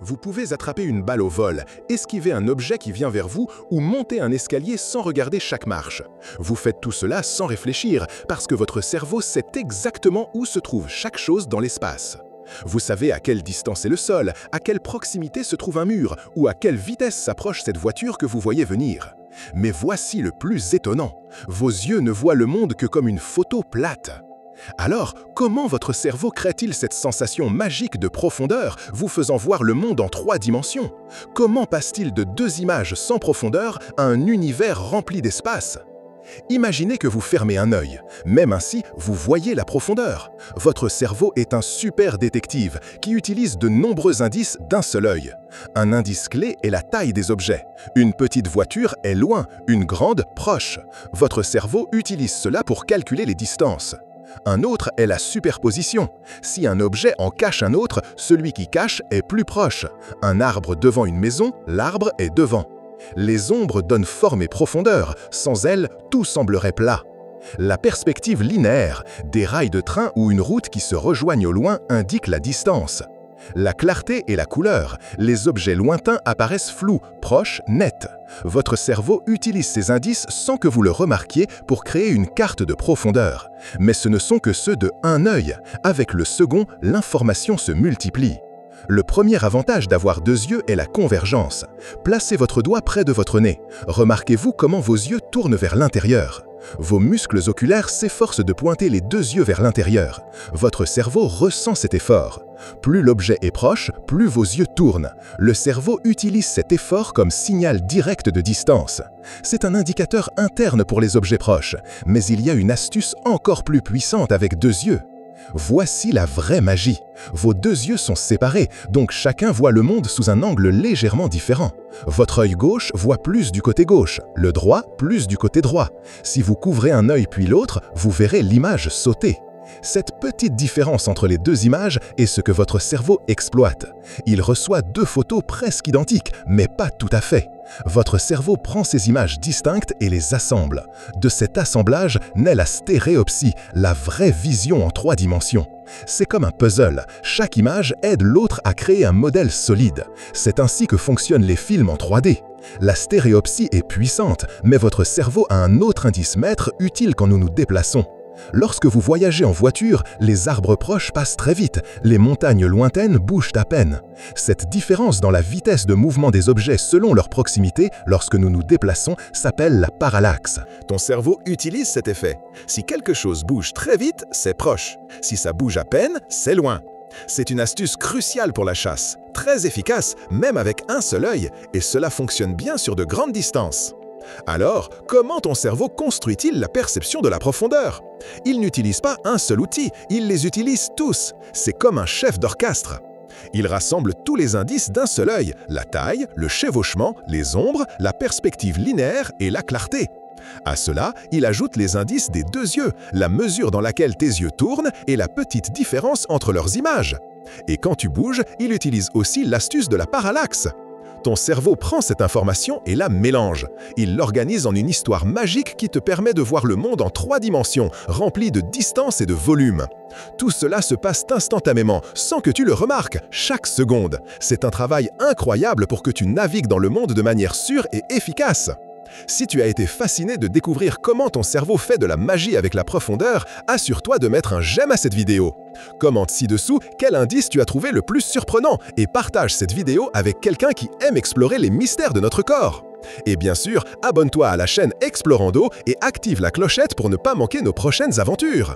Vous pouvez attraper une balle au vol, esquiver un objet qui vient vers vous ou monter un escalier sans regarder chaque marche. Vous faites tout cela sans réfléchir parce que votre cerveau sait exactement où se trouve chaque chose dans l'espace. Vous savez à quelle distance est le sol, à quelle proximité se trouve un mur ou à quelle vitesse s'approche cette voiture que vous voyez venir. Mais voici le plus étonnant, vos yeux ne voient le monde que comme une photo plate. Alors, comment votre cerveau crée-t-il cette sensation magique de profondeur, vous faisant voir le monde en 3 dimensions? Comment passe-t-il de 2 images sans profondeur à un univers rempli d'espace? Imaginez que vous fermez un œil. Même ainsi, vous voyez la profondeur. Votre cerveau est un super détective qui utilise de nombreux indices d'un seul œil. Un indice clé est la taille des objets. Une petite voiture est loin, une grande proche. Votre cerveau utilise cela pour calculer les distances. Un autre est la superposition. Si un objet en cache un autre, celui qui cache est plus proche. Un arbre devant une maison, l'arbre est devant. Les ombres donnent forme et profondeur. Sans elles, tout semblerait plat. La perspective linéaire, des rails de train ou une route qui se rejoignent au loin indiquent la distance. La clarté et la couleur, les objets lointains apparaissent flous, proches, nets. Votre cerveau utilise ces indices sans que vous le remarquiez pour créer une carte de profondeur. Mais ce ne sont que ceux de un œil. Avec le second, l'information se multiplie. Le premier avantage d'avoir 2 yeux est la convergence. Placez votre doigt près de votre nez. Remarquez-vous comment vos yeux tournent vers l'intérieur. Vos muscles oculaires s'efforcent de pointer les 2 yeux vers l'intérieur. Votre cerveau ressent cet effort. Plus l'objet est proche, plus vos yeux tournent. Le cerveau utilise cet effort comme signal direct de distance. C'est un indicateur interne pour les objets proches, mais il y a une astuce encore plus puissante avec 2 yeux. Voici la vraie magie. Vos 2 yeux sont séparés, donc chacun voit le monde sous un angle légèrement différent. Votre œil gauche voit plus du côté gauche, le droit plus du côté droit. Si vous couvrez un œil puis l'autre, vous verrez l'image sauter. Cette petite différence entre les 2 images est ce que votre cerveau exploite. Il reçoit 2 photos presque identiques, mais pas tout à fait. Votre cerveau prend ces images distinctes et les assemble. De cet assemblage naît la stéréopsie, la vraie vision en 3 dimensions. C'est comme un puzzle. Chaque image aide l'autre à créer un modèle solide. C'est ainsi que fonctionnent les films en 3D. La stéréopsie est puissante, mais votre cerveau a un autre indice maître utile quand nous nous déplaçons. Lorsque vous voyagez en voiture, les arbres proches passent très vite, les montagnes lointaines bougent à peine. Cette différence dans la vitesse de mouvement des objets selon leur proximité, lorsque nous nous déplaçons, s'appelle la parallaxe. Ton cerveau utilise cet effet. Si quelque chose bouge très vite, c'est proche. Si ça bouge à peine, c'est loin. C'est une astuce cruciale pour la chasse, très efficace, même avec un seul œil, et cela fonctionne bien sur de grandes distances. Alors, comment ton cerveau construit-il la perception de la profondeur? Il n'utilise pas un seul outil, il les utilise tous. C'est comme un chef d'orchestre. Il rassemble tous les indices d'un seul œil, la taille, le chevauchement, les ombres, la perspective linéaire et la clarté. À cela, il ajoute les indices des 2 yeux, la mesure dans laquelle tes yeux tournent et la petite différence entre leurs images. Et quand tu bouges, il utilise aussi l'astuce de la parallaxe. Ton cerveau prend cette information et la mélange. Il l'organise en une histoire magique qui te permet de voir le monde en 3 dimensions, remplie de distance et de volume. Tout cela se passe instantanément, sans que tu le remarques, chaque seconde. C'est un travail incroyable pour que tu navigues dans le monde de manière sûre et efficace. Si tu as été fasciné de découvrir comment ton cerveau fait de la magie avec la profondeur, assure-toi de mettre un j'aime à cette vidéo. Commente ci-dessous quel indice tu as trouvé le plus surprenant et partage cette vidéo avec quelqu'un qui aime explorer les mystères de notre corps. Et bien sûr, abonne-toi à la chaîne Explorando et active la clochette pour ne pas manquer nos prochaines aventures.